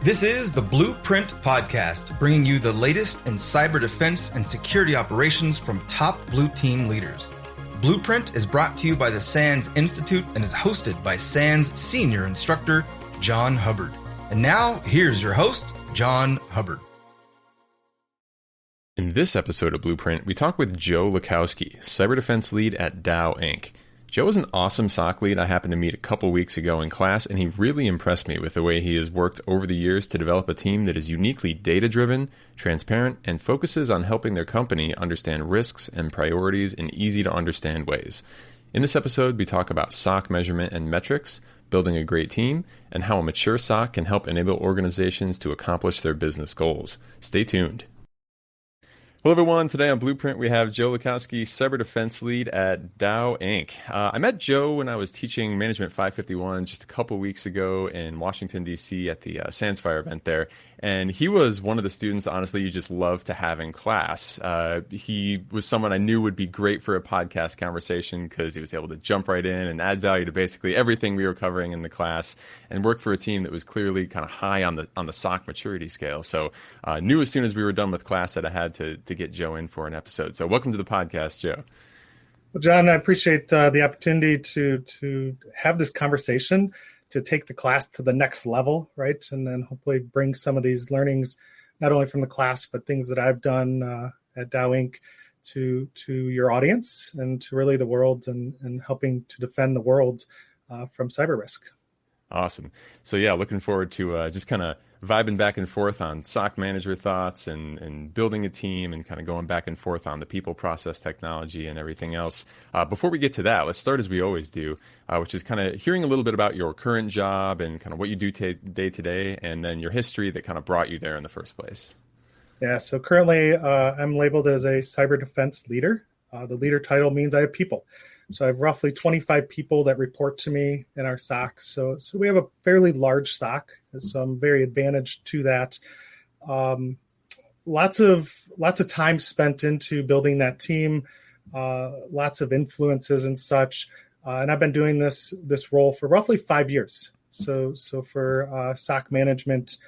This is the Blueprint Podcast, bringing you the latest in cyber defense and security operations from top blue team leaders. Blueprint is brought to you by the SANS Institute and is hosted by SANS Senior Instructor, John Hubbard. And now, here's your host, John Hubbard. In this episode of Blueprint, we talk with Joe Lykowski, Cyber Defense Lead at Dow Inc. Joe is an awesome SOC lead I happened to meet a couple weeks ago in class, and he really impressed me with the way he has worked over the years to develop a team that is uniquely data-driven, transparent, and focuses on helping their company understand risks and priorities in easy-to-understand ways. In this episode, we talk about SOC measurement and metrics, building a great team, and how a mature SOC can help enable organizations to accomplish their business goals. Stay tuned. Hello, everyone. Today on Blueprint, we have Joe Lykowski, Cyber Defense Lead at Dow Inc. I met Joe when I was teaching Management 551 just a couple weeks ago in Washington, D.C. at the SansFire event there. And he was one of the students, honestly, you just love to have in class. He was someone I knew would be great for a podcast conversation because he was able to jump right in and add value to basically everything we were covering in the class and work for a team that was clearly kind of high on the SOC maturity scale. So I knew as soon as we were done with class that I had to get Joe in for an episode. So welcome to the podcast, Joe. Well, John, I appreciate the opportunity to have this conversation, to take the class to the next level, right? And then hopefully bring some of these learnings, not only from the class, but things that I've done at Dow Inc. to your audience and to really the world and helping to defend the world from cyber risk. Awesome. So yeah, looking forward to just kind of vibing back and forth on SOC manager thoughts and building a team and kind of going back and forth on the people, process, technology, and everything else. Before we get to that, let's start as we always do, which is kind of hearing a little bit about your current job and kind of what you do day to day, and then your history that kind of brought you there in the first place. Yeah, so currently I'm labeled as a cyber defense leader. The leader title means I have people. So I have roughly 25 people that report to me in our SOC. So we have a fairly large SOC. So I'm very advantaged to that. Lots of time spent into building that team. Lots of influences and such. And I've been doing this role for roughly 5 years. So for SOC management,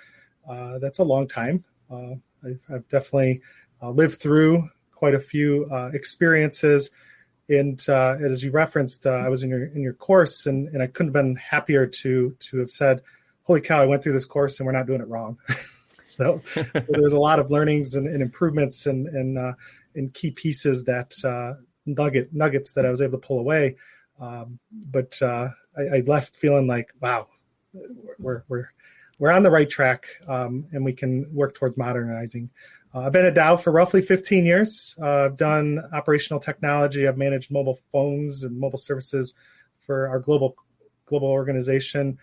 that's a long time. I've definitely lived through quite a few experiences. And as you referenced, I was in your course, and I couldn't have been happier to have said, "Holy cow! I went through this course, and we're not doing it wrong." so there's a lot of learnings and improvements and key pieces that nuggets that I was able to pull away. But I left feeling like, wow, we're on the right track, and we can work towards modernizing. I've been at Dow for roughly 15 years. I've done operational technology. I've managed mobile phones and mobile services for our global organization.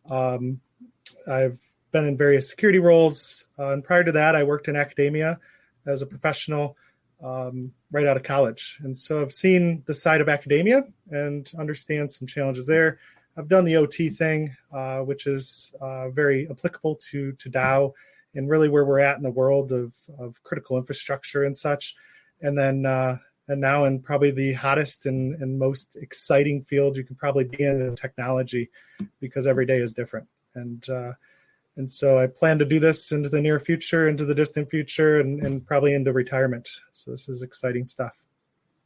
I've been in various security roles. And prior to that, I worked in academia as a professional right out of college. And so I've seen the side of academia and understand some challenges there. I've done the OT thing, which is very applicable to Dow and really where we're at in the world of critical infrastructure and such. And then and now in probably the hottest and most exciting field you can probably be in technology, because every day is different. And so I plan to do this into the near future, into the distant future, and probably into retirement. So this is exciting stuff.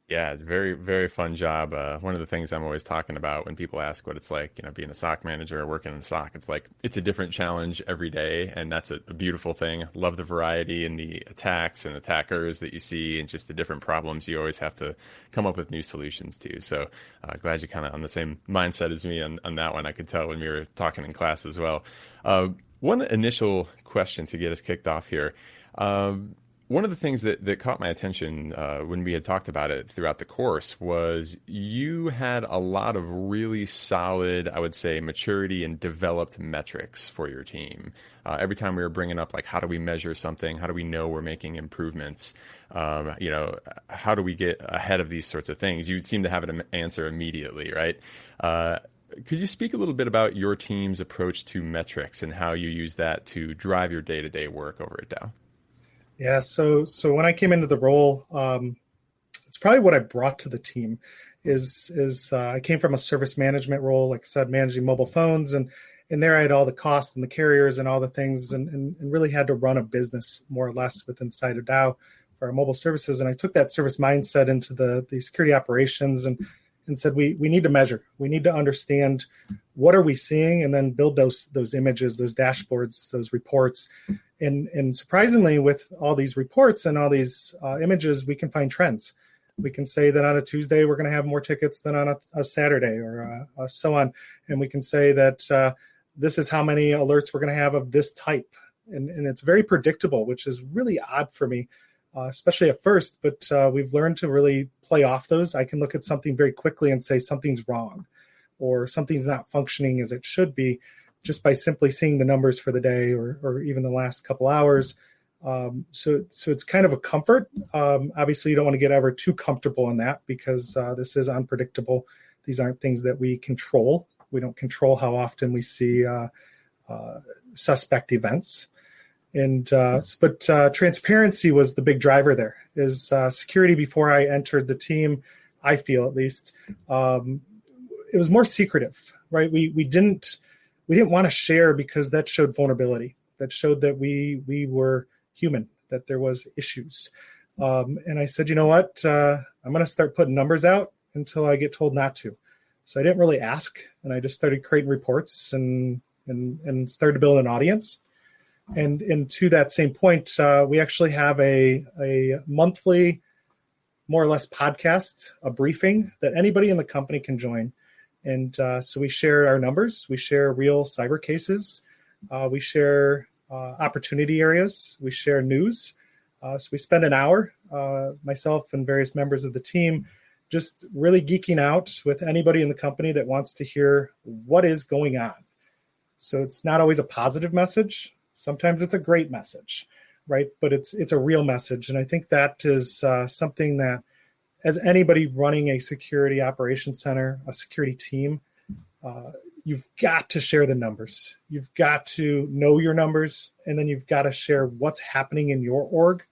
Yeah, very, very fun job. One of the things I'm always talking about when people ask what it's like, being a SOC manager or working in a SOC, it's like, it's a different challenge every day. And that's a beautiful thing. Love the variety in the attacks and attackers that you see and just the different problems you always have to come up with new solutions to. So glad you're kind of on the same mindset as me on that one. I could tell when we were talking in class as well. One initial question to get us kicked off here. One of the things that caught my attention when we had talked about it throughout the course was you had a lot of really solid, I would say, maturity and developed metrics for your team. Every time we were bringing up, like, how do we measure something? How do we know we're making improvements? How do we get ahead of these sorts of things? You seem to have an answer immediately, right? Could you speak a little bit about your team's approach to metrics and how you use that to drive your day-to-day work over at Dow? Yeah, so when I came into the role, it's probably what I brought to the team is I came from a service management role, like I said, managing mobile phones, and And there I had all the costs and the carriers and all the things, and really had to run a business more or less inside of Dow for our mobile services. And I took that service mindset into the security operations and said, we need to measure. We need to understand what are we seeing, and then build those images, those dashboards, those reports. And surprisingly, with all these reports and all these images, we can find trends. We can say that on a Tuesday, we're going to have more tickets than on a Saturday, or so on. And we can say that this is how many alerts we're going to have of this type. And it's very predictable, which is really odd for me, especially at first. But we've learned to really play off those. I can look at something very quickly and say something's wrong, or something's not functioning as it should be, just by simply seeing the numbers for the day, or even the last couple hours. So it's kind of a comfort. Obviously, you don't want to get ever too comfortable in that, because this is unpredictable. These aren't things that we control. We don't control how often we see suspect events. But transparency was the big driver there. Is security before I entered the team, I feel at least, it was more secretive, right? We didn't want to share, because that showed vulnerability. That showed that we were human, that there was issues. And I said, you know what? I'm going to start putting numbers out until I get told not to. So I didn't really ask, and I just started creating reports and started to build an audience. And to that same point, we actually have a monthly, more or less, podcast, a briefing that anybody in the company can join. And so we share our numbers, we share real cyber cases, we share opportunity areas, we share news. So we spend an hour, myself and various members of the team, just really geeking out with anybody in the company that wants to hear what is going on. So it's not always a positive message. Sometimes it's a great message, right? But it's a real message. And I think that is something that, as anybody running a security operations center, a security team, you've got to share the numbers. You've got to know your numbers, and then you've got to share what's happening in your org.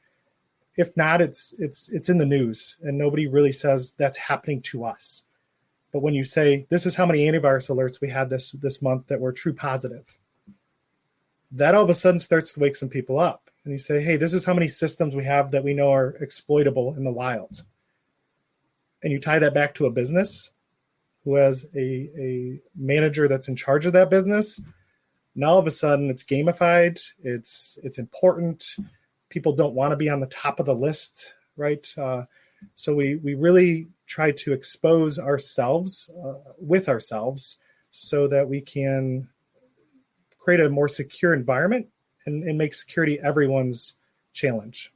If not, it's in the news, and nobody really says that's happening to us. But when you say, this is how many antivirus alerts we had this month that were true positive, that all of a sudden starts to wake some people up. And you say, hey, this is how many systems we have that we know are exploitable in the wild. And you tie that back to a business who has a manager that's in charge of that business. Now all of a sudden it's gamified, it's important. People don't want to be on the top of the list, right? So we really try to expose ourselves with ourselves, so that we can create a more secure environment and make security everyone's challenge.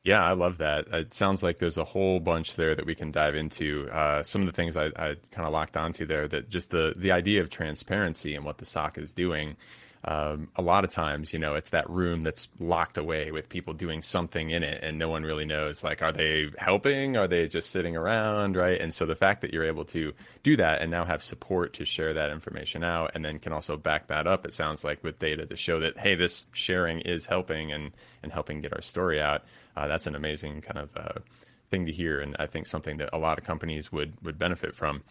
Yeah, I love that. It sounds like there's a whole bunch there that we can dive into. Some of the things I kind of locked onto there, that just the idea of transparency and what the SOC is doing. A lot of times, it's that room that's locked away with people doing something in it, and no one really knows, like, are they helping? Are they just sitting around, right? And so the fact that you're able to do that and now have support to share that information out, and then can also back that up, it sounds like, with data to show that, hey, this sharing is helping and helping get our story out. That's an amazing kind of thing to hear, and I think something that a lot of companies would benefit from.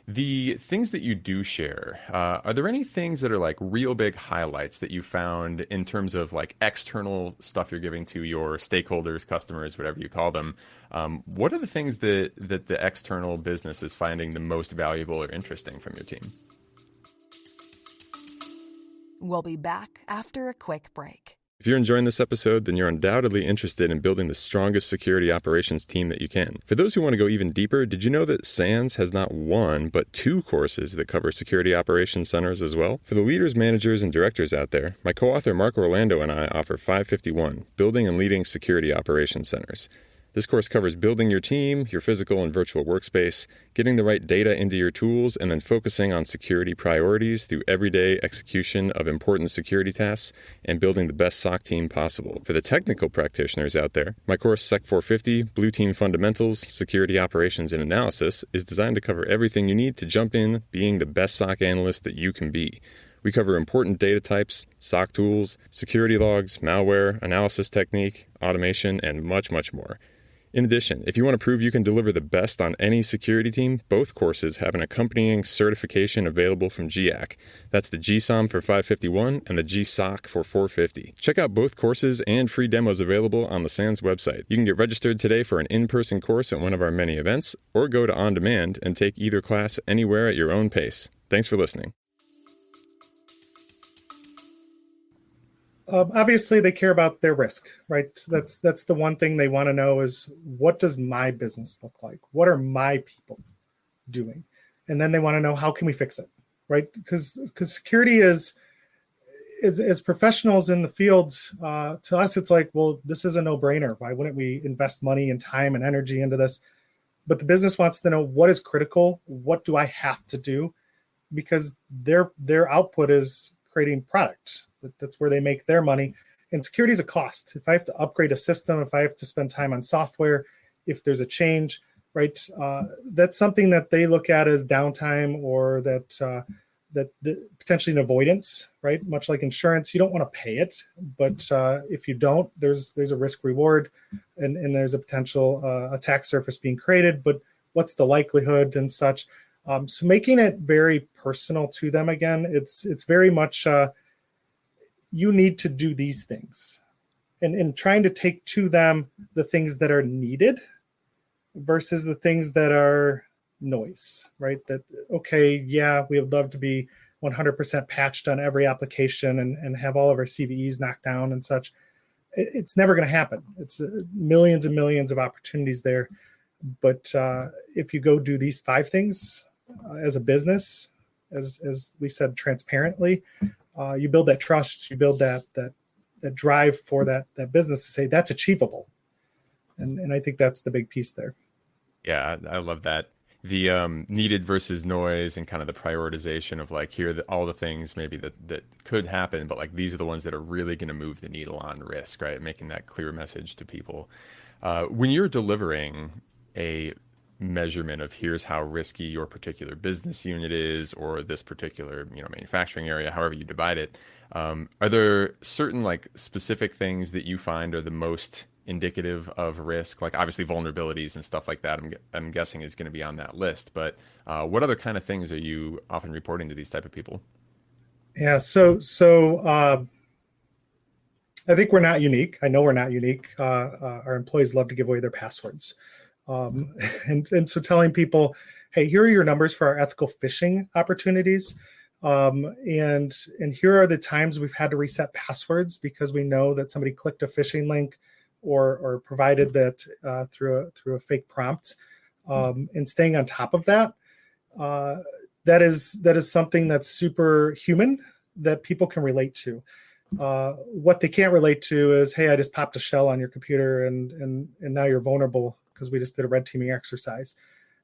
The things that you do share, are there any things that are like real big highlights that you found in terms of like external stuff you're giving to your stakeholders, customers, whatever you call them? What are the things that the external business is finding the most valuable or interesting from your team? We'll be back after a quick break. If you're enjoying this episode, then you're undoubtedly interested in building the strongest security operations team that you can. For those who want to go even deeper, did you know that SANS has not one, but 2 courses that cover security operations centers as well? For the leaders, managers, and directors out there, my co-author Mark Orlando and I offer 551, Building and Leading Security Operations Centers. This course covers building your team, your physical and virtual workspace, getting the right data into your tools, and then focusing on security priorities through everyday execution of important security tasks and building the best SOC team possible. For the technical practitioners out there, my course Sec 450, Blue Team Fundamentals, Security Operations and Analysis is designed to cover everything you need to jump in being the best SOC analyst that you can be. We cover important data types, SOC tools, security logs, malware, analysis technique, automation, and much, much more. In addition, if you want to prove you can deliver the best on any security team, both courses have an accompanying certification available from GIAC. That's the GSOM for 551 and the GSOC for 450. Check out both courses and free demos available on the SANS website. You can get registered today for an in-person course at one of our many events, or go to On Demand and take either class anywhere at your own pace. Thanks for listening. Obviously, they care about their risk, right? That's the one thing they want to know is, what does my business look like? What are my people doing? And then they want to know, how can we fix it, right? Because security is as professionals in the fields, to us, it's like, well, this is a no-brainer. Why wouldn't we invest money and time and energy into this? But the business wants to know, what is critical? What do I have to do? Because their output is creating product. That's where they make their money. And security is a cost. If I have to upgrade a system, if I have to spend time on software, if there's a change, right, that's something that they look at as downtime, or that potentially an avoidance, right? Much like insurance, you don't want to pay it, but if you don't, there's a risk reward, and there's a potential attack surface being created. But what's the likelihood and such? So making it very personal to them again, it's very much. You need to do these things, and trying to take to them the things that are needed versus the things that are noise, right? That, okay, yeah, we would love to be 100% patched on every application and have all of our CVEs knocked down and such. It's never going to happen. It's millions and millions of opportunities there. But if you go do these 5 things as a business, as we said, transparently, you build that trust, you build that drive for that business to say that's achievable. And I think that's the big piece there. Yeah, I love that. The needed versus noise, and kind of the prioritization of like, here are all the things maybe that could happen, but like, these are the ones that are really going to move the needle on risk, right? Making that clear message to people. When you're delivering a measurement of, here's how risky your particular business unit is, or this particular manufacturing area, however you divide it, are there certain like specific things that you find are the most indicative of risk? Like, obviously vulnerabilities and stuff like that, I'm guessing is going to be on that list, but what other kind of things are you often reporting to these type of people? Yeah, so I think we're not unique. I know we're not unique. Our employees love to give away their passwords. And so telling people, hey, here are your numbers for our ethical phishing opportunities. And here are the times we've had to reset passwords because we know that somebody clicked a phishing link or provided that through a fake prompt. And staying on top of that, that is something that's super human that people can relate to. What they can't relate to is, hey, I just popped a shell on your computer and now you're vulnerable because we just did a red teaming exercise.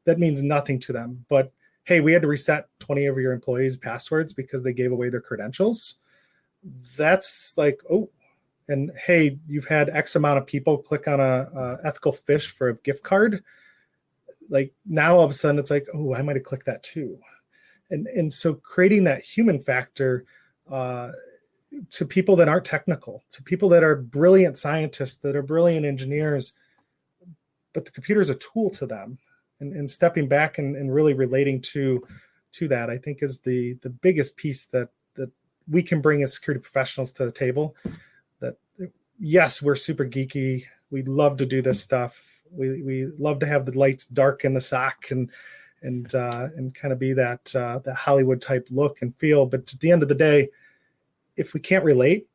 That means nothing to them. But hey, we had to reset 20 of your employees' passwords because they gave away their credentials. That's like, oh, and hey, you've had X amount of people click on a ethical phish for a gift card. Like, now all of a sudden it's like, oh, I might have clicked that too. And so creating that human factor to people that aren't technical, to people that are brilliant scientists, that are brilliant engineers, but the computer is a tool to them, and stepping back and really relating to that, I think, is the biggest piece that we can bring as security professionals to the table. That, yes, we're super geeky. We love to do this stuff. We love to have the lights dark in the SOC and kind of be that Hollywood type look and feel. But at the end of the day, if we can't relate,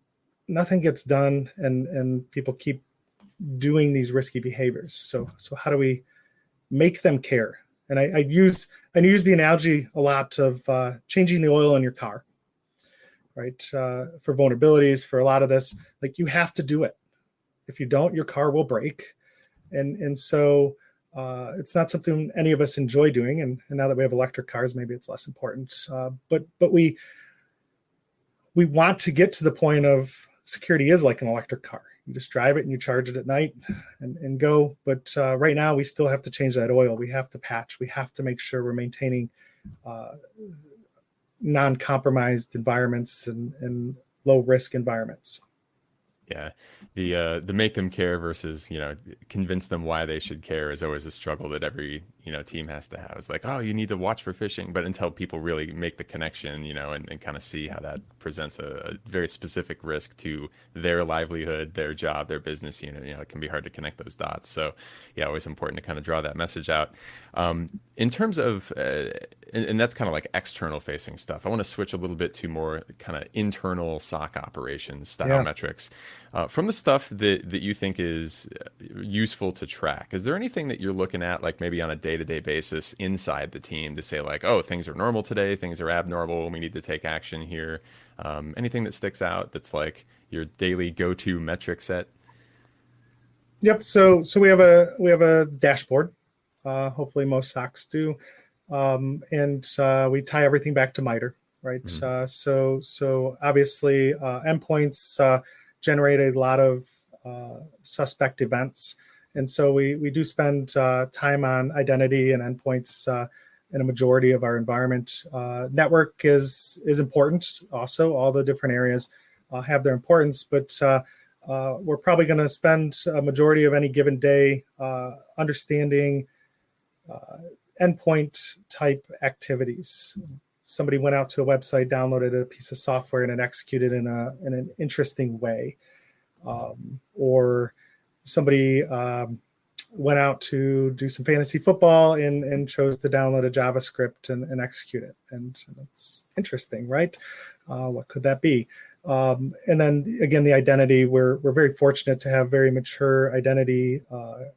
nothing gets done, and people keep doing these risky behaviors. So how do we make them care? And I use the analogy a lot of changing the oil in your car, right? For vulnerabilities, for a lot of this, like, you have to do it. If you don't, your car will break. And so it's not something any of us enjoy doing. And now that we have electric cars, maybe it's less important. But we want to get to the point of security is like an electric car. You just drive it and you charge it at night and go. But right now, we still have to change that oil. We have to patch. We have to make sure we're maintaining non-compromised environments and low-risk environments. Yeah, the make them care versus convince them why they should care is always a struggle that every team has to have. It's like, oh, you need to watch for phishing, but until people really make the connection, and kind of see how that presents a very specific risk to their livelihood, their job, their business unit, it can be hard to connect those dots. So yeah, always important to kind of draw that message out. In terms of and that's kind of like external facing stuff. I want to switch a little bit to more kind of internal SOC operations style metrics. From the stuff that you think is useful to track, is there anything that you're looking at, like maybe on a day-to-day basis inside the team to say like, oh, things are normal today, things are abnormal, we need to take action here? Anything that sticks out that's like your daily go-to metric set? Yep. So we have a dashboard. Hopefully most SOCs do. And we tie everything back to MITRE, right? Mm-hmm. So obviously endpoints generate a lot of suspect events. And so we do spend time on identity and endpoints in a majority of our environment. Network is important also. All the different areas have their importance, but we're probably going to spend a majority of any given day understanding endpoint type activities. Somebody went out to a website, downloaded a piece of software, and it executed in an interesting way. Or somebody went out to do some fantasy football and chose to download a JavaScript and execute it. And it's interesting, right? What could that be? And then again, the identity, we're very fortunate to have very mature identity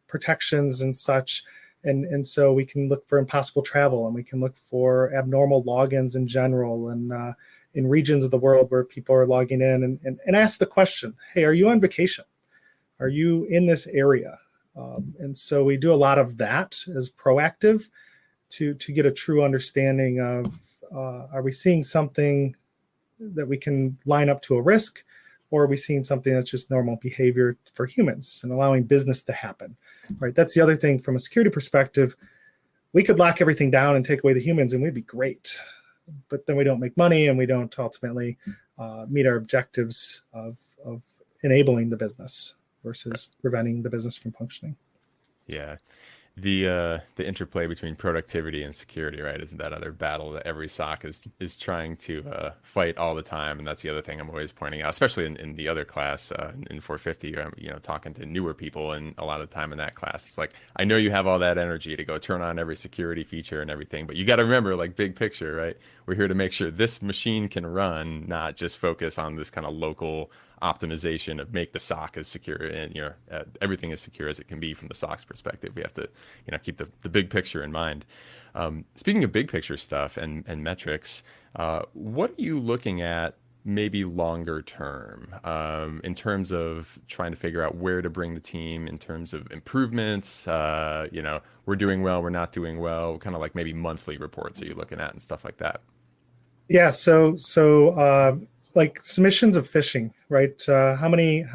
protections and such. And so we can look for impossible travel, and we can look for abnormal logins in general, and in regions of the world where people are logging in and ask the question, hey, are you on vacation? Are you in this area? And so we do a lot of that as proactive to get a true understanding of, are we seeing something that we can line up to a risk, or are we seeing something that's just normal behavior for humans and allowing business to happen, right? That's the other thing from a security perspective. We could lock everything down and take away the humans and we'd be great, but then we don't make money and we don't ultimately meet our objectives of enabling the business versus preventing the business from functioning. Yeah. The interplay between productivity and security, right? Isn't that other battle that every SOC is trying to fight all the time? And that's the other thing I'm always pointing out, especially in the other class in 450. Talking to newer people, and a lot of the time in that class, it's like, I know you have all that energy to go turn on every security feature and everything, but you got to remember, like, big picture, right? We're here to make sure this machine can run, not just focus on this kind of local optimization of make the SOC as secure and everything as secure as it can be from the SOC's perspective. We have to keep the big picture in mind. Speaking of big picture stuff and metrics, what are you looking at maybe longer term in terms of trying to figure out where to bring the team in terms of improvements? We're doing well, we're not doing well, kind of like maybe monthly reports are you looking at and stuff like that? Yeah, so like submissions of phishing, right? How many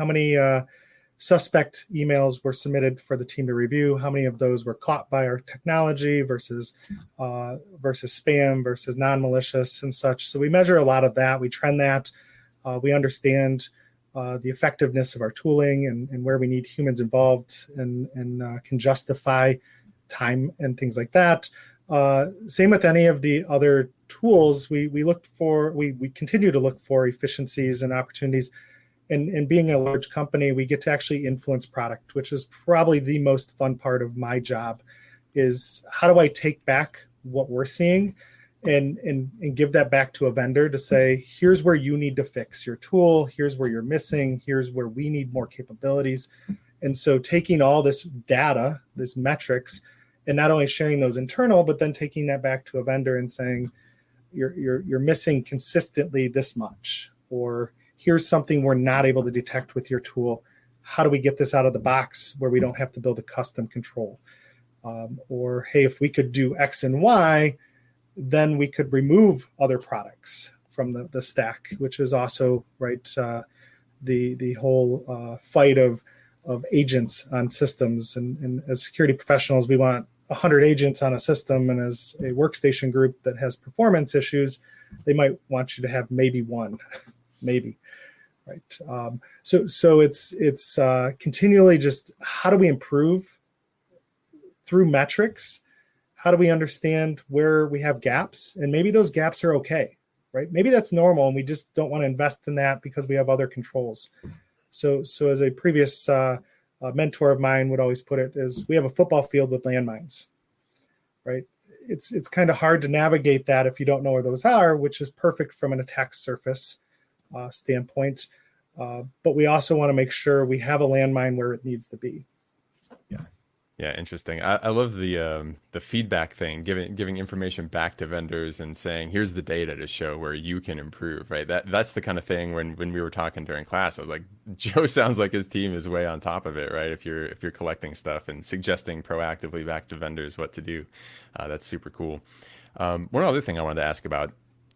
suspect emails were submitted for the team to review? How many of those were caught by our technology versus spam versus non-malicious and such? So we measure a lot of that. We trend that. We understand the effectiveness of our tooling and where we need humans involved and can justify time and things like that. Same with any of the other tools. We continue to look for efficiencies and opportunities. And being a large company, we get to actually influence product, which is probably the most fun part of my job, is how do I take back what we're seeing and give that back to a vendor to say, here's where you need to fix your tool, here's where you're missing, here's where we need more capabilities. And so taking all this data, this metrics, and not only sharing those internal, but then taking that back to a vendor and saying, you're missing consistently this much, or here's something we're not able to detect with your tool. How do we get this out of the box where we don't have to build a custom control? Or, hey, if we could do X and Y, then we could remove other products from the stack, which is also, right, the whole fight of agents on systems. And as security professionals, we want 100 agents on a system, and as a workstation group that has performance issues, they might want you to have maybe one, maybe, right? So it's continually just how do we improve through metrics? How do we understand where we have gaps? And maybe those gaps are okay, right? Maybe that's normal and we just don't want to invest in that because we have other controls. So as a previous mentor of mine would always put it, is we have a football field with landmines, right? It's kind of hard to navigate that if you don't know where those are, which is perfect from an attack surface standpoint. But we also want to make sure we have a landmine where it needs to be. Yeah, interesting. I love the feedback thing, giving information back to vendors and saying, here's the data to show where you can improve, right? That's the kind of thing when we were talking during class, I was like, Joe sounds like his team is way on top of it, right? If you're collecting stuff and suggesting proactively back to vendors what to do, that's super cool. One other thing I wanted to ask about,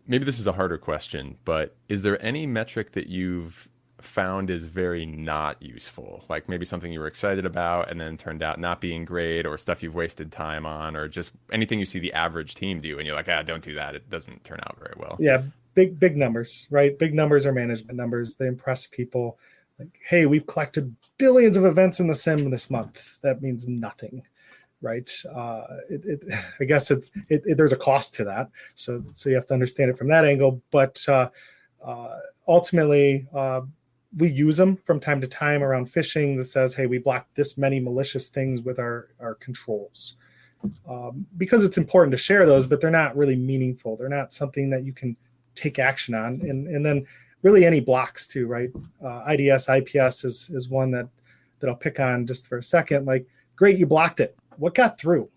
maybe this is a harder question, but is there any metric that you've found is very not useful, like maybe something you were excited about and then turned out not being great, or stuff you've wasted time on, or just anything you see the average team do and you're like, don't do that, it doesn't turn out very well? Yeah, big numbers, right? Big numbers are management numbers. They impress people. Like, hey, we've collected billions of events in the sim this month. That means nothing, right? I guess there's a cost to that, so you have to understand it from that angle. But ultimately, we use them from time to time around phishing that says, hey, we blocked this many malicious things with our controls. Because it's important to share those, but they're not really meaningful. They're not something that you can take action on. And then really any blocks too, right? IDS, IPS is one that I'll pick on just for a second. Like, great, you blocked it. What got through?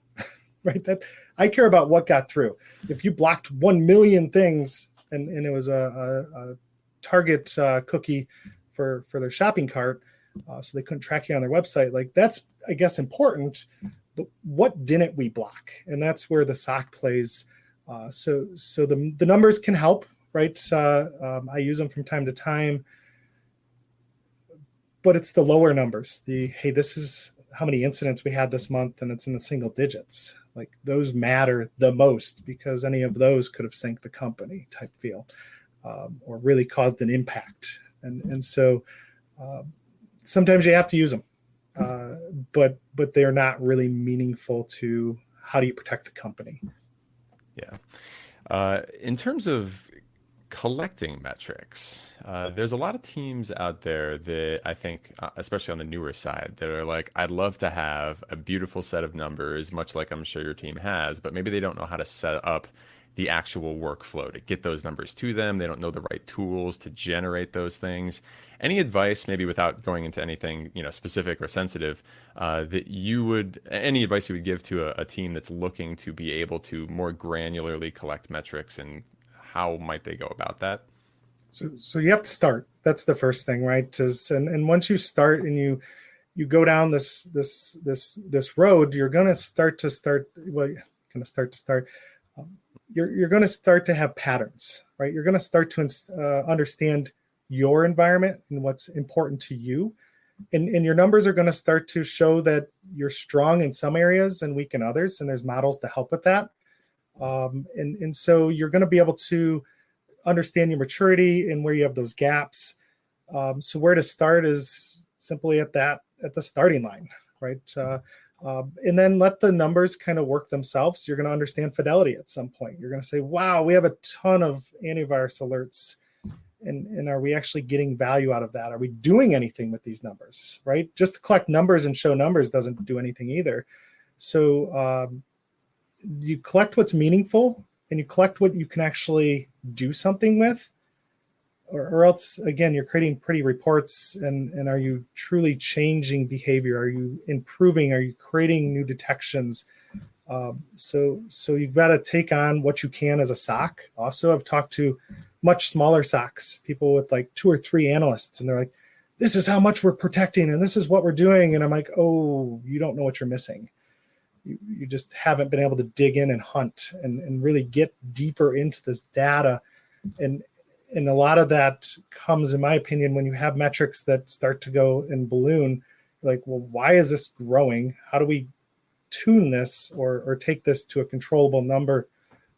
Right? That I care about what got through. If you blocked 1 million things and it was a target cookie for their shopping cart, so they couldn't track you on their website, like that's, I guess, important. But what didn't we block? And that's where the SOC plays. So the numbers can help, right? I use them from time to time, but it's the lower numbers. Hey, this is how many incidents we had this month, and it's in the single digits. Like, those matter the most because any of those could have sank the company type feel, or really caused an impact. And so sometimes you have to use them, but they're not really meaningful to how do you protect the company. Yeah. In terms of collecting metrics, there's a lot of teams out there that I think, especially on the newer side, that are like, I'd love to have a beautiful set of numbers, much like I'm sure your team has, but maybe they don't know how to set up the actual workflow to get those numbers to them. They don't know the right tools to generate those things. Any advice, maybe without going into anything specific or sensitive, any advice you would give to a team that's looking to be able to more granularly collect metrics, and how might they go about that? So you have to start. That's the first thing, right? And once you start and you go down this road, you're going to start. You're going to start to have patterns, right? You're going to start to understand your environment and what's important to you. And your numbers are going to start to show that you're strong in some areas and weak in others. And there's models to help with that. And so you're going to be able to understand your maturity and where you have those gaps. So where to start is simply at the starting line, right? And then let the numbers kind of work themselves. You're going to understand fidelity at some point. You're going to say, wow, we have a ton of antivirus alerts. And are we actually getting value out of that? Are we doing anything with these numbers, right? Just to collect numbers and show numbers doesn't do anything either. So you collect what's meaningful and you collect what you can actually do something with. Or else, again, you're creating pretty reports, and are you truly changing behavior? Are you improving? Are you creating new detections? So you've got to take on what you can as a SOC. Also, I've talked to much smaller SOCs, people with like 2 or 3 analysts, and they're like, this is how much we're protecting, and this is what we're doing. And I'm like, oh, you don't know what you're missing. You just haven't been able to dig in and hunt and really get deeper into this data. And a lot of that comes, in my opinion, when you have metrics that start to go and balloon. Like, well, why is this growing? How do we tune this or take this to a controllable number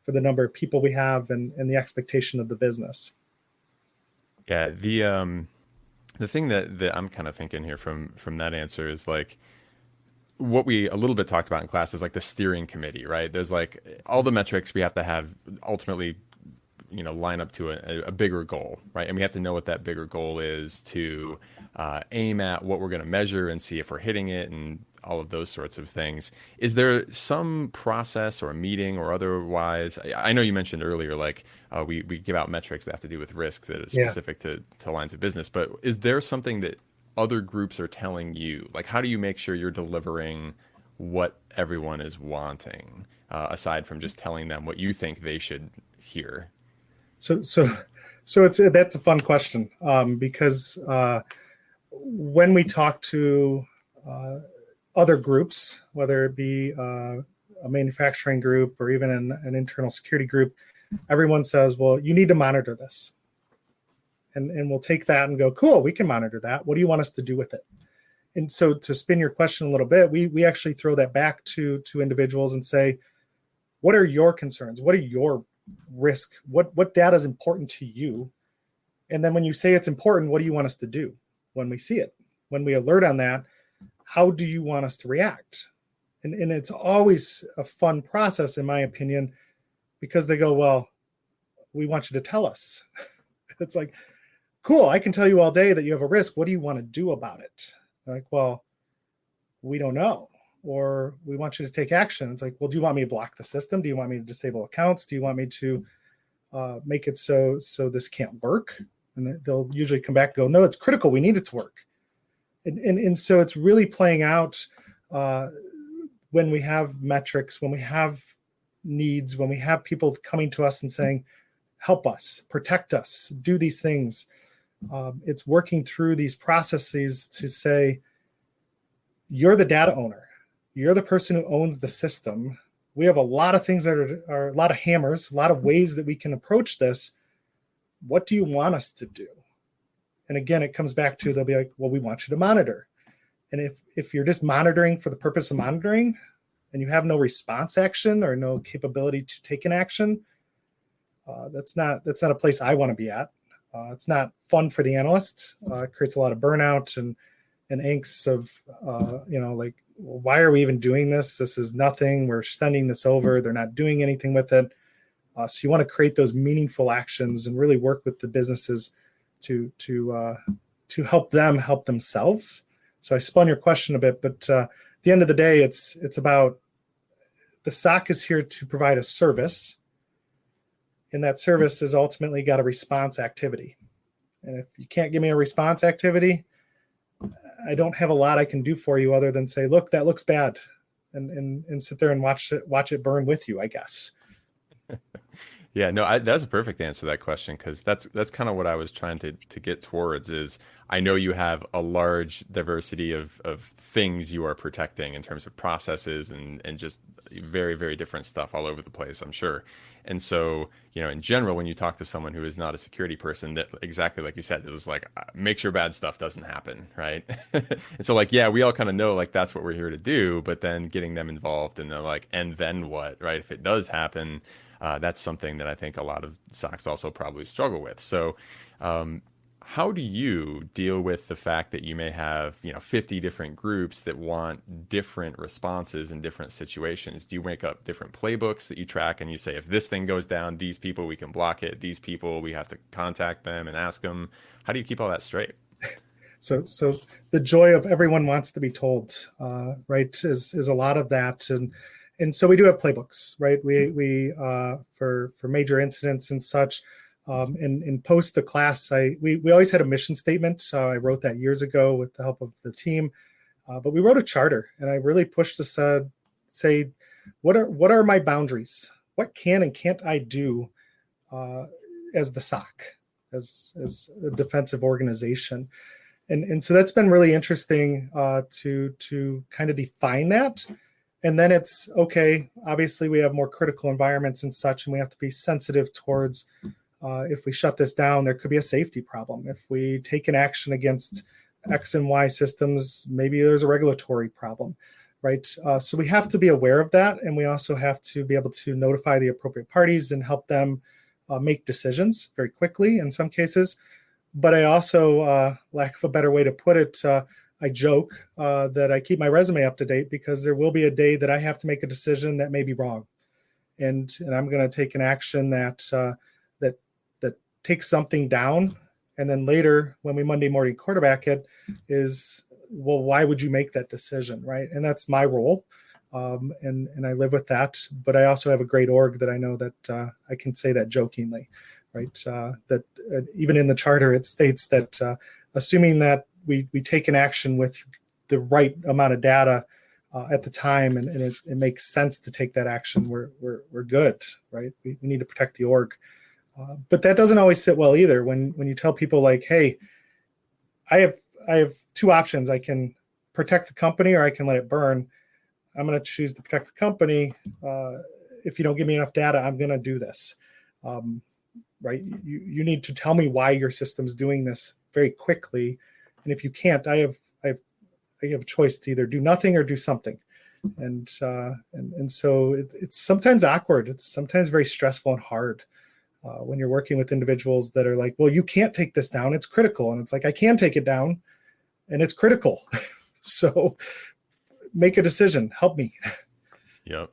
for the number of people we have and the expectation of the business? Yeah, The thing that I'm kind of thinking here from that answer is like what we a little bit talked about in class is like the steering committee, right? There's like all the metrics we have to have ultimately, line up to a bigger goal, right? And we have to know what that bigger goal is to aim at what we're going to measure and see if we're hitting it and all of those sorts of things. Is there some process or a meeting or otherwise? I know you mentioned earlier, like we give out metrics that have to do with risk that is specific to lines of business, but is there something that other groups are telling you? Like, how do you make sure you're delivering what everyone is wanting, aside from just telling them what you think they should hear? So that's a fun question, because when we talk to other groups, whether it be a manufacturing group or even an internal security group, everyone says, well, you need to monitor this. And we'll take that and go, cool, we can monitor that. What do you want us to do with it? And so to spin your question a little bit, we actually throw that back to individuals and say, what are your concerns? What are your risk? What data is important to you? And then when you say it's important, what do you want us to do when we see it? When we alert on that, how do you want us to react? And it's always a fun process, in my opinion, because they go, well, we want you to tell us. It's like, cool, I can tell you all day that you have a risk. What do you want to do about it? They're like, well, we don't know. Or we want you to take action. It's like, well, do you want me to block the system? Do you want me to disable accounts? Do you want me to make it so this can't work? And they'll usually come back and go, no, it's critical. We need it to work. And so it's really playing out when we have metrics, when we have needs, when we have people coming to us and saying, help us, protect us, do these things. It's working through these processes to say, you're the data owner. You're the person who owns the system. We have a lot of things that are a lot of hammers, a lot of ways that we can approach this. What do you want us to do? And again, it comes back to, they'll be like, well, we want you to monitor. And if you're just monitoring for the purpose of monitoring and you have no response action or no capability to take an action, that's not a place I want to be at. It's not fun for the analysts. It creates a lot of burnout and angst of, like, well, why are we even doing this? This is nothing. We're sending this over. They're not doing anything with it. So you want to create those meaningful actions and really work with the businesses to help them help themselves. So I spun your question a bit, but at the end of the day, it's about the SOC is here to provide a service, and that service has ultimately got a response activity. And if you can't give me a response activity, I don't have a lot I can do for you other than say, look, that looks bad, and sit there and watch it burn with you, I guess. Yeah, no, that's a perfect answer to that question, because that's kind of what I was trying to get towards is I know you have a large diversity of things you are protecting in terms of processes and just very, very different stuff all over the place, I'm sure. And so, in general, when you talk to someone who is not a security person, that exactly like you said, it was like, make sure bad stuff doesn't happen, right? And so like, yeah, we all kind of know like that's what we're here to do, but then getting them involved and they're like, and then what, right? If it does happen, that's something that I think a lot of SOCs also probably struggle with. So how do you deal with the fact that you may have 50 different groups that want different responses in different situations? Do you make up different playbooks that you track and you say, if this thing goes down, these people, we can block it, these people, we have to contact them and ask them? How do you keep all that straight? So the joy of everyone wants to be told, right, is a lot of that. And so we do have playbooks, right? We for major incidents and such. And post the class, we always had a mission statement. So I wrote that years ago with the help of the team. But we wrote a charter, and I really pushed to say, what are my boundaries? What can and can't I do as the SOC, as a defensive organization? And so that's been really interesting to kind of define that. And then it's okay. Obviously, we have more critical environments and such, and we have to be sensitive towards if we shut this down, there could be a safety problem. If we take an action against X and Y systems, maybe there's a regulatory problem, right? So we have to be aware of that, and we also have to be able to notify the appropriate parties and help them make decisions very quickly in some cases. But I also, lack of a better way to put it, I joke that I keep my resume up to date because there will be a day that I have to make a decision that may be wrong, and I'm going to take an action that takes something down, and then later when we Monday morning quarterback it, is, well, why would you make that decision, right? And that's my role, and I live with that. But I also have a great org that I know that I can say that jokingly, right? That even in the charter it states that assuming that we take an action with the right amount of data at the time, and it makes sense to take that action, we're good, right? We need to protect the org. But that doesn't always sit well either. When you tell people like, hey, I have two options. I can protect the company or I can let it burn. I'm going to choose to protect the company. If you don't give me enough data, I'm going to do this. Right? You need to tell me why your system's doing this very quickly. And if you can't, I have a choice to either do nothing or do something. And so it's sometimes awkward. It's sometimes very stressful and hard when you're working with individuals that are like, well, you can't take this down. It's critical. And it's like, I can take it down and it's critical. So make a decision. Help me. Yep.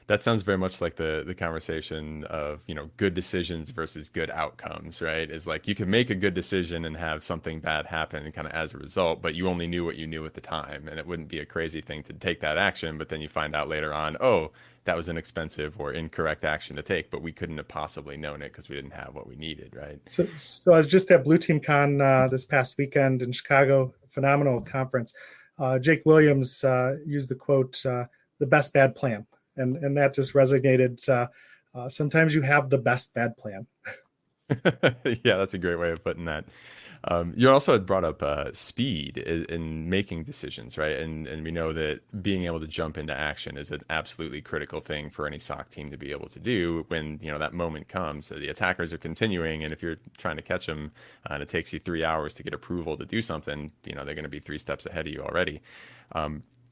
That sounds very much like the conversation of, good decisions versus good outcomes, right? Is like you can make a good decision and have something bad happen kind of as a result, but you only knew what you knew at the time. And it wouldn't be a crazy thing to take that action, but then you find out later on, oh, that was an expensive or incorrect action to take, but we couldn't have possibly known it because we didn't have what we needed, right? So I was just at Blue Team Con this past weekend in Chicago, phenomenal conference. Jake Williams used the quote, the best bad plan. And that just resonated. Sometimes you have the best bad plan. Yeah, that's a great way of putting that. You also had brought up speed in making decisions, right? And we know that being able to jump into action is an absolutely critical thing for any SOC team to be able to do when that moment comes. The attackers are continuing, and if you're trying to catch them, and it takes you 3 hours to get approval to do something, they're going to be 3 steps ahead of you already.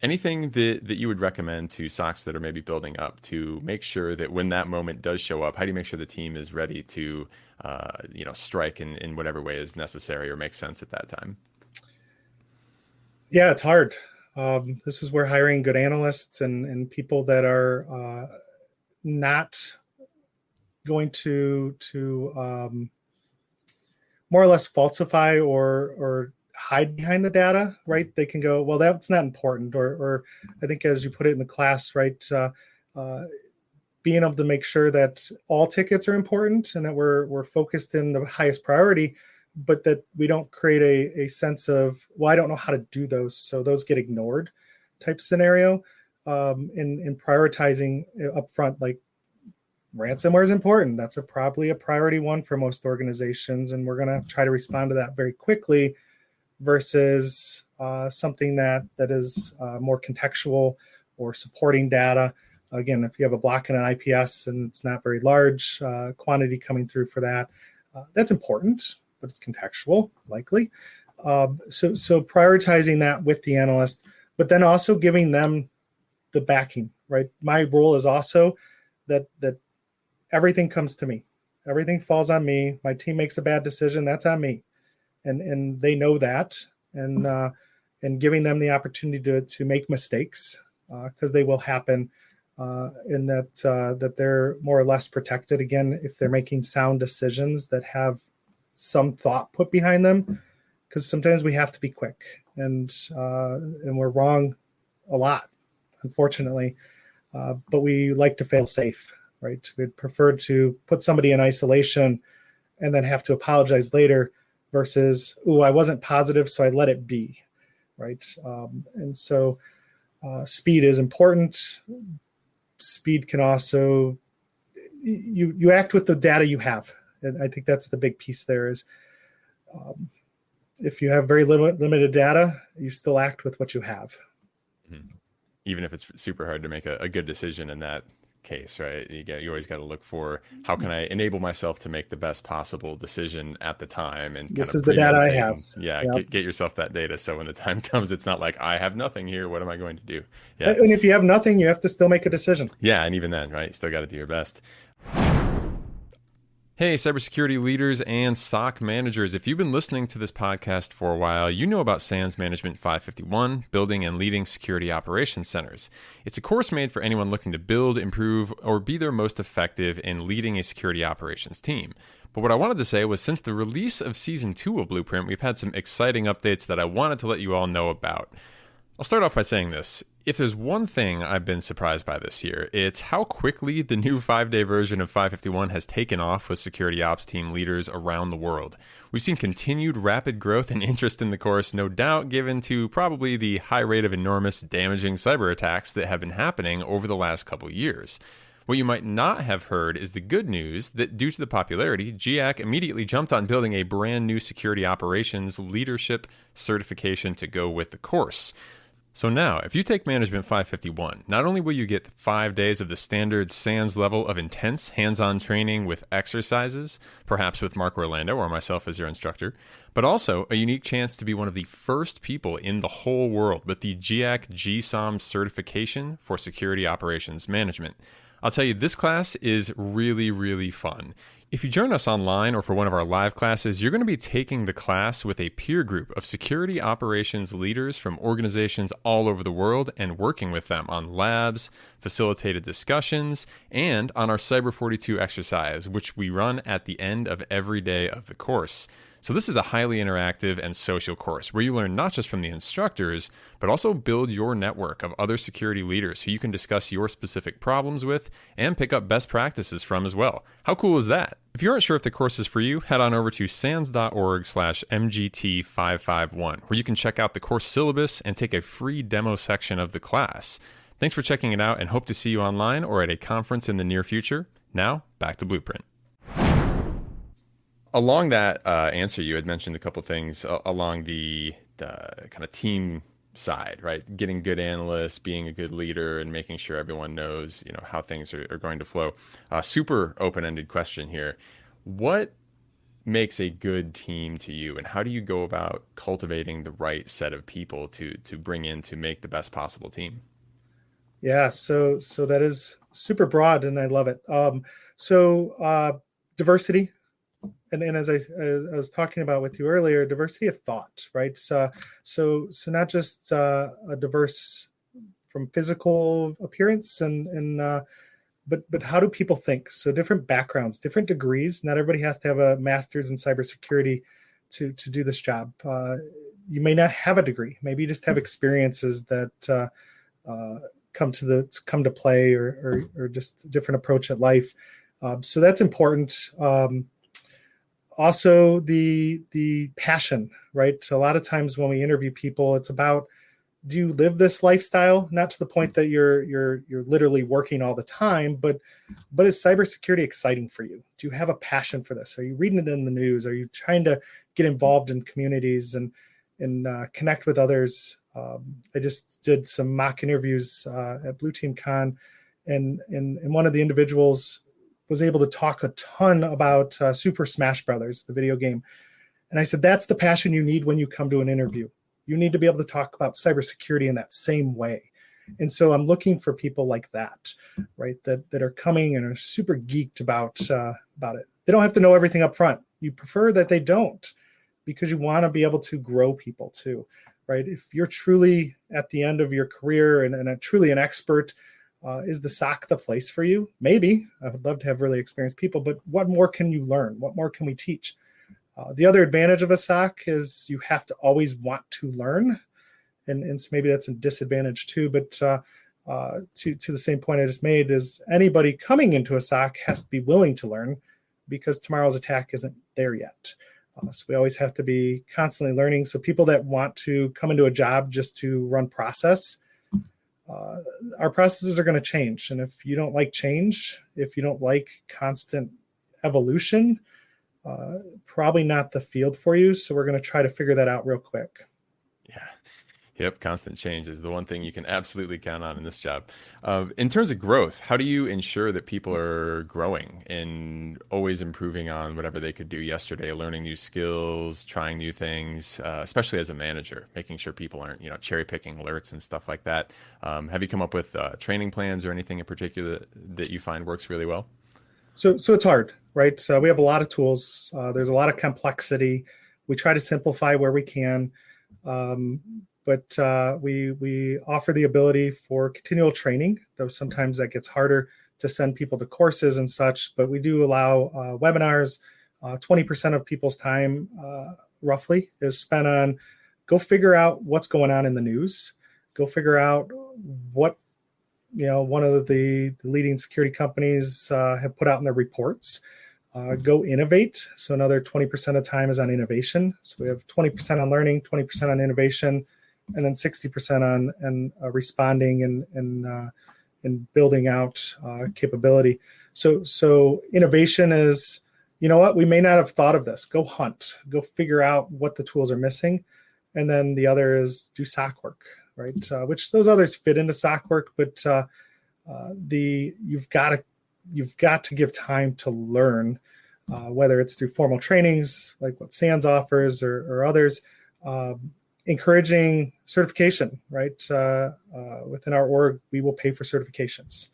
Anything that you would recommend to SOCs that are maybe building up to make sure that when that moment does show up, how do you make sure the team is ready to, strike in whatever way is necessary or makes sense at that time? Yeah, it's hard. This is where hiring good analysts and people that are not going to more or less falsify or hide behind the data, right? They can go, well, that's not important. Or I think as you put it in the class, right, being able to make sure that all tickets are important and that we're focused in the highest priority, but that we don't create a sense of, well, I don't know how to do those, so those get ignored type scenario. In prioritizing upfront, like ransomware is important. That's probably a priority one for most organizations, and we're going to try to respond to that very quickly versus something that is more contextual or supporting data. Again, if you have a block in an IPS and it's not very large quantity coming through for that, that's important, but it's contextual, likely. So prioritizing that with the analyst, but then also giving them the backing, right? My role is also that everything comes to me. Everything falls on me. My team makes a bad decision, that's on me. And they know that, and giving them the opportunity to make mistakes because they will happen, and that they're more or less protected. Again, if they're making sound decisions that have some thought put behind them, because sometimes we have to be quick, and we're wrong a lot, unfortunately. But we like to fail safe, right? We'd prefer to put somebody in isolation and then have to apologize later versus, I wasn't positive, so I let it be, right? And so speed is important. Speed can also, you act with the data you have. And I think that's the big piece there is if you have very limited data, you still act with what you have. Mm-hmm. Even if it's super hard to make a good decision in that case, right? You always got to look for how can I enable myself to make the best possible decision at the time, and this is the data I have. Yeah, yep. Get yourself that data so when the time comes, it's not like I have nothing here. What am I going to do? Yeah. And if you have nothing, you have to still make a decision. Yeah, and even then, right? You still got to do your best. Hey, cybersecurity leaders and SOC managers. If you've been listening to this podcast for a while, you know about SANS Management 551, Building and Leading Security Operations Centers. It's a course made for anyone looking to build, improve, or be their most effective in leading a security operations team. But what I wanted to say was since the release of Season 2 of Blueprint, we've had some exciting updates that I wanted to let you all know about. I'll start off by saying this. If there's one thing I've been surprised by this year, it's how quickly the new 5-day version of 551 has taken off with security ops team leaders around the world. We've seen continued rapid growth and interest in the course, no doubt given to probably the high rate of enormous damaging cyber attacks that have been happening over the last couple years. What you might not have heard is the good news that due to the popularity, GIAC immediately jumped on building a brand new security operations leadership certification to go with the course. So now, if you take Management 551, not only will you get 5 days of the standard SANS level of intense hands-on training with exercises, perhaps with Mark Orlando or myself as your instructor, but also a unique chance to be one of the first people in the whole world with the GIAC GSOM certification for security operations management. I'll tell you, this class is really, really fun. If you join us online or for one of our live classes, you're going to be taking the class with a peer group of security operations leaders from organizations all over the world and working with them on labs, facilitated discussions, and on our Cyber 42 exercise, which we run at the end of every day of the course. So this is a highly interactive and social course where you learn not just from the instructors, but also build your network of other security leaders who you can discuss your specific problems with and pick up best practices from as well. How cool is that? If you aren't sure if the course is for you, head on over to sans.org/MGT551, where you can check out the course syllabus and take a free demo section of the class. Thanks for checking it out and hope to see you online or at a conference in the near future. Now, back to Blueprint. Along that answer, you had mentioned a couple things along the kind of team side, right? Getting good analysts, being a good leader, and making sure everyone knows, how things are going to flow. Super open-ended question here. What makes a good team to you, and how do you go about cultivating the right set of people to bring in to make the best possible team? Yeah, so that is super broad, and I love it. Diversity. And as I was talking about with you earlier, diversity of thought, right? So not just a diverse from physical appearance, but how do people think? So different backgrounds, different degrees. Not everybody has to have a master's in cybersecurity to do this job. You may not have a degree. Maybe you just have experiences that come to play, or just a different approach at life. So that's important. Also, the passion, right? So a lot of times when we interview people, it's about, do you live this lifestyle? Not to the point that you're literally working all the time, but is cybersecurity exciting for you? Do you have a passion for this? Are you reading it in the news? Are you trying to get involved in communities and connect with others? I just did some mock interviews at Blue Team Con, and one of the individuals was able to talk a ton about Super Smash Brothers, the video game. And I said, that's the passion you need when you come to an interview. You need to be able to talk about cybersecurity in that same way. And so I'm looking for people like that, right? That are coming and are super geeked about it. They don't have to know everything up front. You prefer that they don't, because you want to be able to grow people too, right? If you're truly at the end of your career and truly an expert, is the SOC the place for you? Maybe. I would love to have really experienced people, but what more can you learn? What more can we teach? The other advantage of a SOC is you have to always want to learn. And so maybe that's a disadvantage too. But to the same point I just made, is anybody coming into a SOC has to be willing to learn, because tomorrow's attack isn't there yet. So we always have to be constantly learning. So people that want to come into a job just to run process, our processes are going to change. And if you don't like change, if you don't like constant evolution, probably not the field for you. So we're going to try to figure that out real quick. Yeah. Yep. Constant change is the one thing you can absolutely count on in this job. In terms of growth, how do you ensure that people are growing and always improving on whatever they could do yesterday, learning new skills, trying new things, especially as a manager, making sure people aren't, cherry picking alerts and stuff like that. Have you come up with training plans or anything in particular that you find works really well? So it's hard. right? So we have a lot of tools. There's a lot of complexity. We try to simplify where we can, but we offer the ability for continual training, though sometimes that gets harder to send people to courses and such, but we do allow webinars. 20% of people's time roughly is spent on go figure out what's going on in the news, go figure out what one of the leading security companies have put out in their reports. Go innovate. So another 20% of time is on innovation. So we have 20% on learning, 20% on innovation, and then 60% on responding and building out capability. So innovation is, you know what, we may not have thought of this. Go hunt, go figure out what the tools are missing. And then the other is do SOC work, right? Which those others fit into SOC work, but you've got to give time to learn, whether it's through formal trainings like what SANS offers or others, encouraging certification, right? Within our org, we will pay for certifications.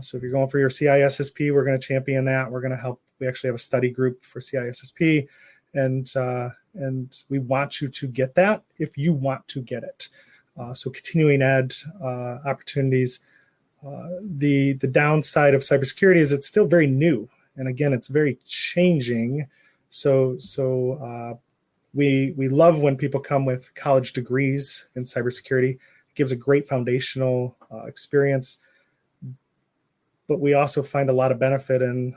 So if you're going for your CISSP, we're going to champion that. We're going to help. We actually have a study group for CISSP, and we want you to get that if you want to get it. So continuing ed opportunities. The downside of cybersecurity is it's still very new, and again, it's very changing. So we love when people come with college degrees in cybersecurity. It gives a great foundational experience, but we also find a lot of benefit in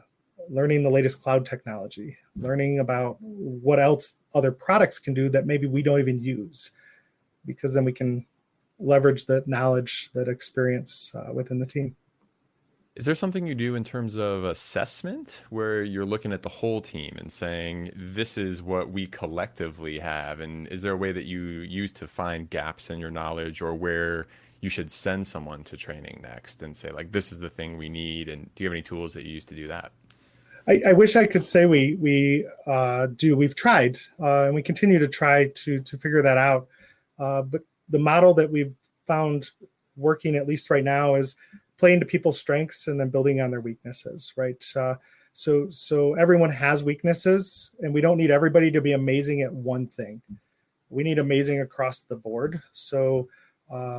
learning the latest cloud technology, learning about what else other products can do that maybe we don't even use, because then we can leverage that knowledge, that experience within the team. Is there something you do in terms of assessment where you're looking at the whole team and saying, this is what we collectively have? And is there a way that you use to find gaps in your knowledge, or where you should send someone to training next and say, like, this is the thing we need? And do you have any tools that you use to do that? I wish I could say we do. We've tried, and we continue to try to figure that out. But the model that we've found working, at least right now, is playing to people's strengths and then building on their weaknesses, right? So everyone has weaknesses, and we don't need everybody to be amazing at one thing. We need amazing across the board. So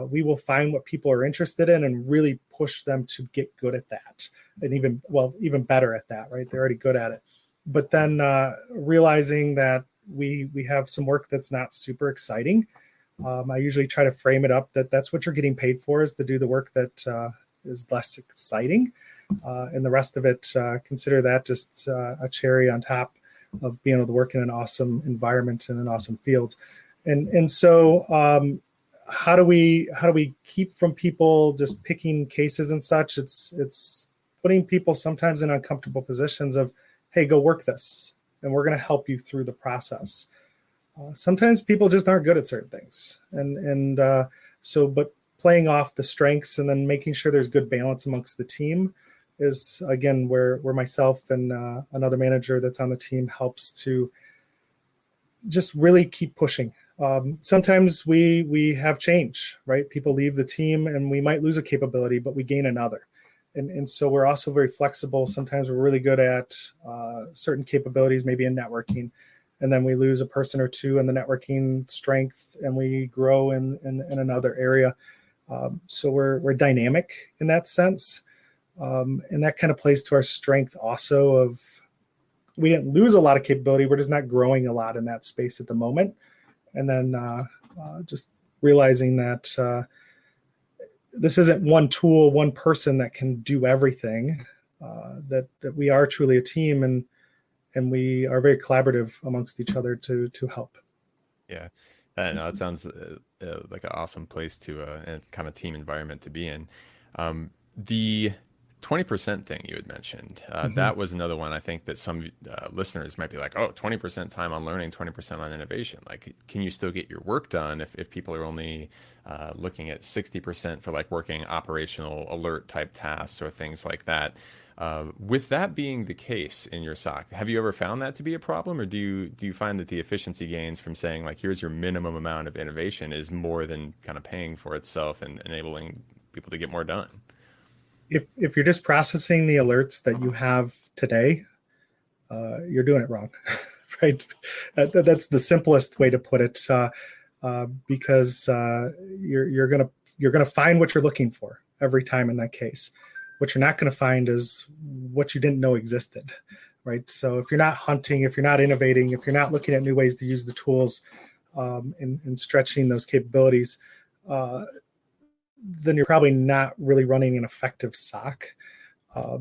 we will find what people are interested in and really push them to get good at that, and even better at that, right? They're already good at it. But then realizing that we have some work that's not super exciting. I usually try to frame it up that that's what you're getting paid for, is to do the work that is less exciting. And the rest of it, consider that just a cherry on top of being able to work in an awesome environment and an awesome field. And so how do we keep from people just picking cases and such? It's putting people sometimes in uncomfortable positions of, hey, go work this, and we're going to help you through the process. Sometimes people just aren't good at certain things. But playing off the strengths and then making sure there's good balance amongst the team is, again, where myself and another manager that's on the team helps to just really keep pushing. Sometimes we have change, right? People leave the team and we might lose a capability, but we gain another. And so we're also very flexible. Sometimes we're really good at certain capabilities, maybe in networking, and then we lose a person or two in the networking strength and we grow in another area. So we're dynamic in that sense. And that kind of plays to our strength also of, we didn't lose a lot of capability. We're just not growing a lot in that space at the moment. And then just realizing that this isn't one tool, one person that can do everything, that we are truly a team, and we are very collaborative amongst each other to help. Yeah. No, that sounds like an awesome place to and kind of team environment to be in. The 20% thing you had mentioned, that was another one I think that some listeners might be like, oh, 20% time on learning, 20% on innovation. Like, can you still get your work done if people are only looking at 60% for like working operational alert type tasks or things like that? With that being the case in your SOC, have you ever found that to be a problem, or do you find that the efficiency gains from saying, like, here's your minimum amount of innovation is more than kind of paying for itself and enabling people to get more done? If you're just processing the alerts that you have today, you're doing it wrong, right? That's the simplest way to put it, because you're gonna find what you're looking for every time in that case. What you're not going to find is what you didn't know existed, right? So if you're not hunting, if you're not innovating, if you're not looking at new ways to use the tools, and stretching those capabilities, then you're probably not really running an effective SOC.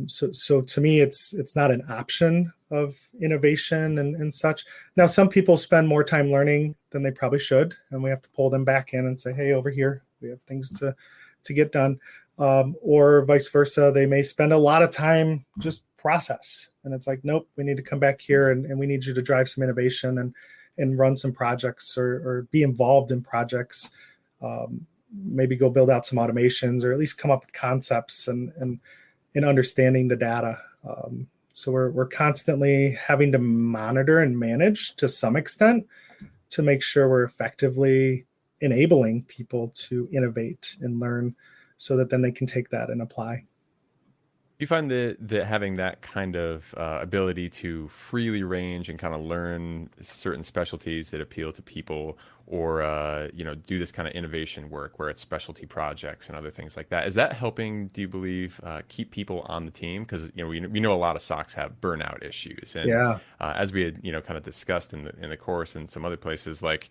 So to me, it's not an option of innovation and such. Now, some people spend more time learning than they probably should, and we have to pull them back in and say, hey, over here, we have things to get done. Or vice versa, they may spend a lot of time just process. And it's like, nope, we need to come back here and we need you to drive some innovation and run some projects or be involved in projects. Maybe go build out some automations or at least come up with concepts and understanding the data. So we're constantly having to monitor and manage to some extent to make sure we're effectively enabling people to innovate and learn so that then they can take that and apply. You find that having that kind of ability to freely range and kind of learn certain specialties that appeal to people, or do this kind of innovation work where it's specialty projects and other things like that, is that helping, do you believe, keep people on the team? Because we know a lot of SOCs have burnout issues, and as we had kind of discussed in the course and some other places, like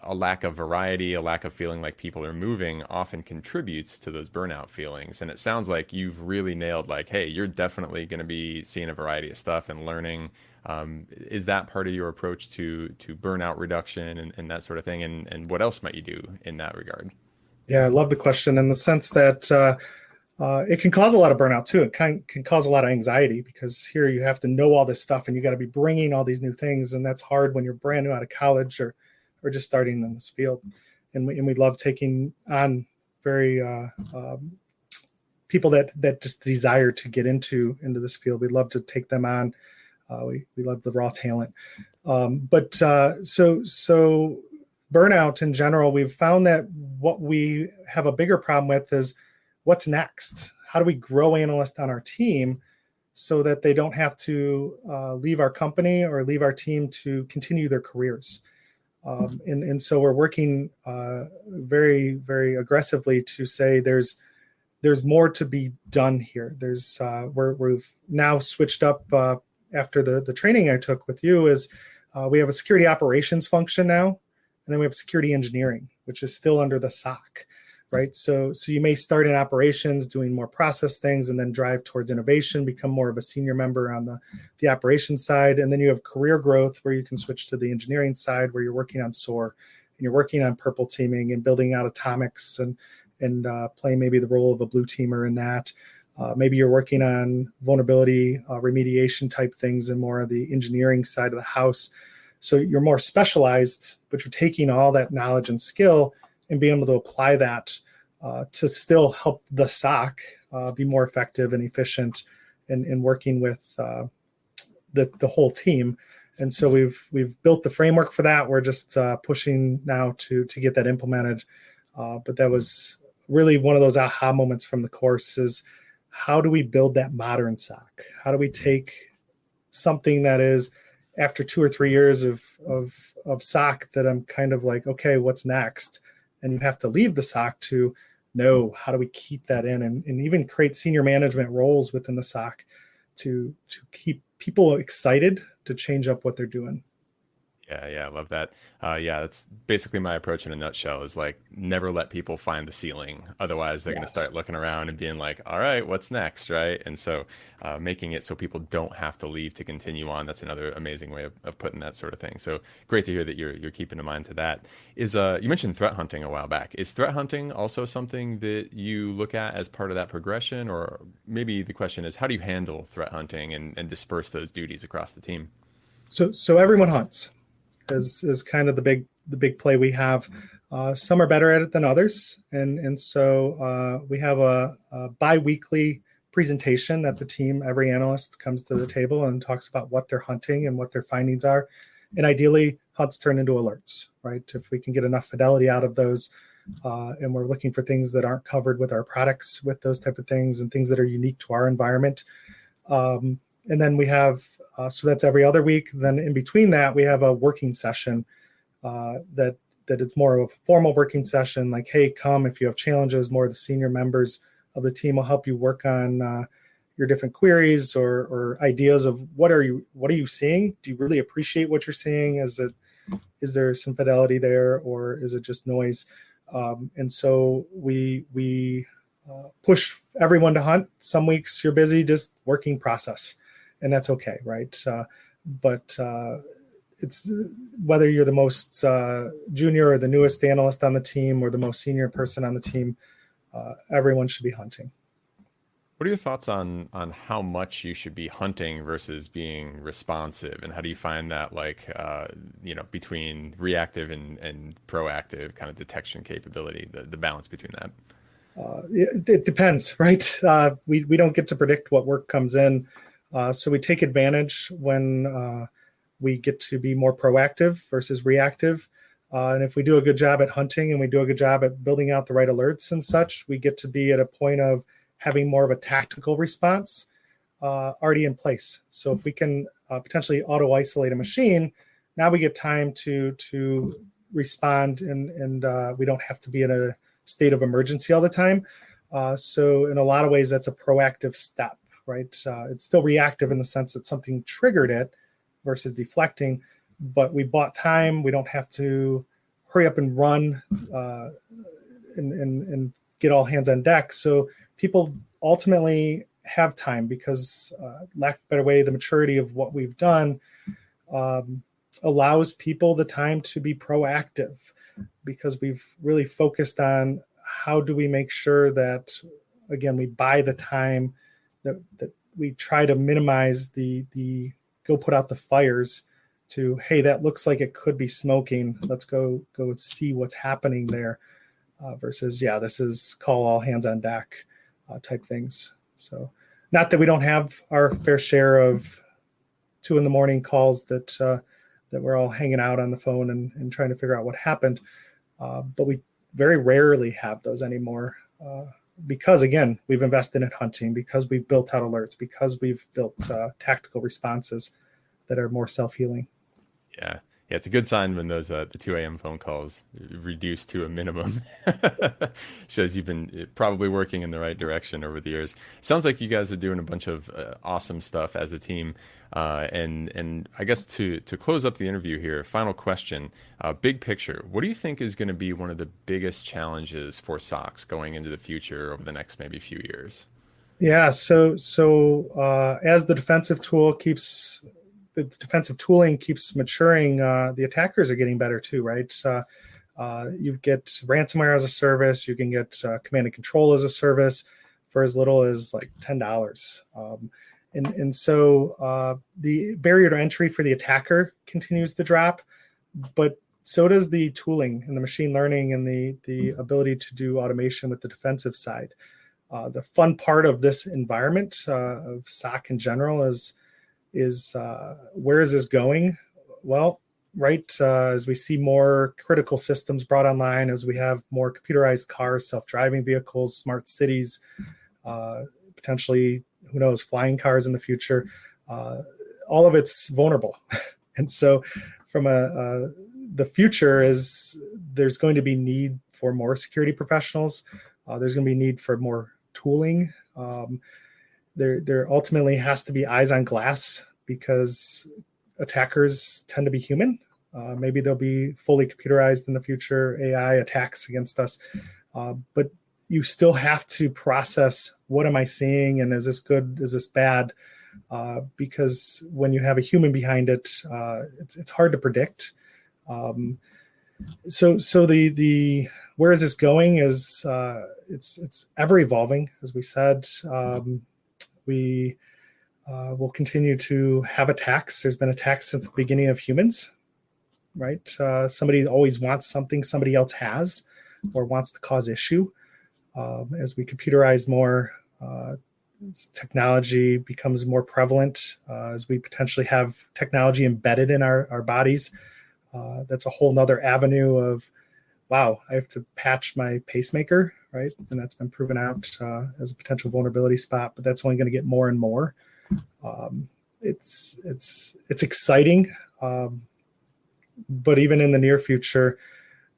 a lack of variety, a lack of feeling like people are moving often contributes to those burnout feelings. And it sounds like you've really nailed, like, hey, you're definitely going to be seeing a variety of stuff and learning. Is that part of your approach to burnout reduction and that sort of thing? And what else might you do in that regard? Yeah, I love the question in the sense that it can cause a lot of burnout too. It can cause a lot of anxiety because here you have to know all this stuff and you got to be bringing all these new things. And that's hard when you're brand new out of college or just starting in this field. And we love taking on very people that just desire to get into this field. We love to take them on. We love the raw talent. But so burnout in general, we've found that what we have a bigger problem with is what's next. How do we grow analysts on our team so that they don't have to leave our company or leave our team to continue their careers? And so we're working very, very aggressively to say there's more to be done here. We've now switched up after the training I took with you is we have a security operations function now, and then we have security engineering, which is still under the SOC, right? So you may start in operations doing more process things and then drive towards innovation, become more of a senior member on the operations side. And then you have career growth where you can switch to the engineering side where you're working on SOAR and you're working on purple teaming and building out atomics and playing maybe the role of a blue teamer in that. Maybe you're working on vulnerability remediation type things and more of the engineering side of the house. So you're more specialized, but you're taking all that knowledge and skill and being able to apply that to still help the SOC be more effective and efficient in working with the whole team. And so we've built the framework for that. We're just pushing now to get that implemented. But that was really one of those aha moments from the course is how do we build that modern SOC? How do we take something that is after 2 or 3 years of SOC that I'm kind of like, okay, what's next? And you have to leave the SOC to know how do we keep that in and even create senior management roles within the SOC to keep people excited to change up what they're doing. Yeah, I love that. That's basically my approach in a nutshell is like never let people find the ceiling. Otherwise, they're going to start looking around and being like, all right, what's next, right? And so making it so people don't have to leave to continue on. That's another amazing way of putting that sort of thing. So great to hear that you're keeping in mind to that. Is you mentioned threat hunting a while back. Is threat hunting also something that you look at as part of that progression? Or maybe the question is, how do you handle threat hunting and disperse those duties across the team? So everyone hunts. Is kind of the big play we have. Some are better at it than others, and so we have a bi-weekly presentation that the team, every analyst comes to the table and talks about what they're hunting and what their findings are, and ideally hunts turn into alerts, right? If we can get enough fidelity out of those, and we're looking for things that aren't covered with our products, with those type of things and things that are unique to our environment, and then we have So that's every other week. Then in between that, we have a working session that it's more of a formal working session. Like, hey, come if you have challenges. More of the senior members of the team will help you work on your different queries or ideas of what are you seeing? Do you really appreciate what you're seeing? Is there some fidelity there, or is it just noise? And so we push everyone to hunt. Some weeks you're busy just working process, and that's okay, right? But it's whether you're the most junior or the newest analyst on the team or the most senior person on the team, everyone should be hunting. What are your thoughts on how much you should be hunting versus being responsive, and how do you find that between reactive and proactive kind of detection capability, the balance between that? It depends, right? We don't get to predict what work comes in, so we take advantage when we get to be more proactive versus reactive. And if we do a good job at hunting and we do a good job at building out the right alerts and such, we get to be at a point of having more of a tactical response already in place. So if we can potentially auto-isolate a machine, now we get time to respond and we don't have to be in a state of emergency all the time. So in a lot of ways, that's a proactive step, right? It's still reactive in the sense that something triggered it versus deflecting, but we bought time. We don't have to hurry up and run and get all hands on deck. So people ultimately have time because, lack of a better way, the maturity of what we've done allows people the time to be proactive, because we've really focused on how do we make sure that, again, we buy the time, that we try to minimize the go put out the fires to, hey, that looks like it could be smoking. Let's go see what's happening there, versus, this is call all hands on deck type things. So not that we don't have our fair share of 2 a.m. calls that we're all hanging out on the phone and trying to figure out what happened. But we very rarely have those anymore because, again, we've invested in hunting, because we've built out alerts, because we've built tactical responses that are more self-healing. Yeah, it's a good sign when those the 2 a.m. phone calls reduce to a minimum. Shows you've been probably working in the right direction over the years. Sounds like you guys are doing a bunch of awesome stuff as a team. And I guess to close up the interview here, final question, big picture, what do you think is going to be one of the biggest challenges for SOCs going into the future over the next maybe few years? Yeah, so as the defensive tooling keeps maturing, the attackers are getting better too, right? You get ransomware as a service. You can get command and control as a service for as little as like $10. And so the barrier to entry for the attacker continues to drop, but so does the tooling and the machine learning and the ability to do automation with the defensive side. The fun part of this environment of SOC in general is where is this going? Well, right, as we see more critical systems brought online, as we have more computerized cars, self-driving vehicles, smart cities, potentially, who knows, flying cars in the future, all of it's vulnerable. And so from the future is there's going to be need for more security professionals. There's going to be need for more tooling. There ultimately has to be eyes on glass, because attackers tend to be human. Maybe they'll be fully computerized in the future, AI attacks against us. But you still have to process, what am I seeing, and is this good, is this bad? Because when you have a human behind it, it's hard to predict. So the where is this going is it's ever evolving, as we said. We will continue to have attacks. There's been attacks since the beginning of humans, right? Somebody always wants something somebody else has or wants to cause issue. As we computerize more, as technology becomes more prevalent, as we potentially have technology embedded in our bodies, that's a whole nother avenue of, wow, I have to patch my pacemaker, right? And that's been proven out as a potential vulnerability spot, but that's only going to get more and more. it's exciting. But even in the near future,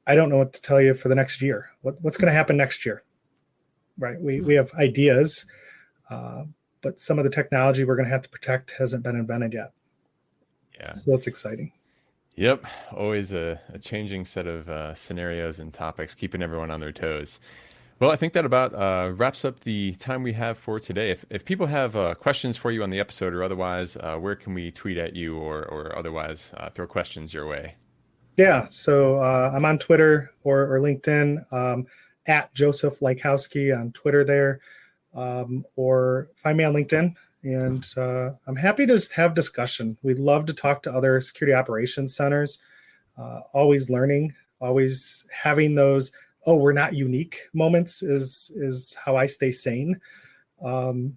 I don't know what to tell you for the next year. What's going to happen next year, right? We have ideas, but some of the technology we're going to have to protect hasn't been invented yet. Yeah. So it's exciting. Yep. Always a changing set of scenarios and topics, keeping everyone on their toes. Well, I think that about wraps up the time we have for today. If people have questions for you on the episode or otherwise, where can we tweet at you or otherwise throw questions your way? Yeah, so I'm on Twitter or LinkedIn, at Joseph Lykowski on Twitter there, or find me on LinkedIn. And I'm happy to just have discussion. We'd love to talk to other security operations centers, always learning, always having those, oh, we're not unique moments is how I stay sane.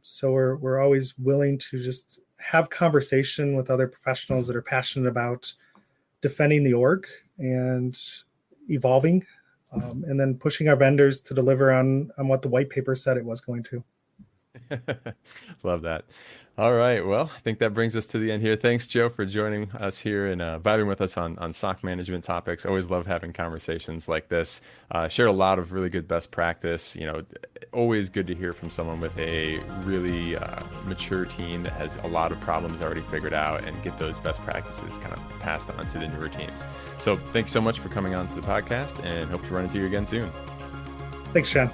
So we're always willing to just have conversation with other professionals that are passionate about defending the org and evolving, and then pushing our vendors to deliver on what the white paper said it was going to. Love that. All right. Well, I think that brings us to the end here. Thanks, Joe, for joining us here and vibing with us on SOC management topics. Always love having conversations like this. Shared a lot of really good best practice. Always good to hear from someone with a really mature team that has a lot of problems already figured out and get those best practices kind of passed on to the newer teams. So thanks so much for coming on to the podcast and hope to run into you again soon. Thanks, Sean.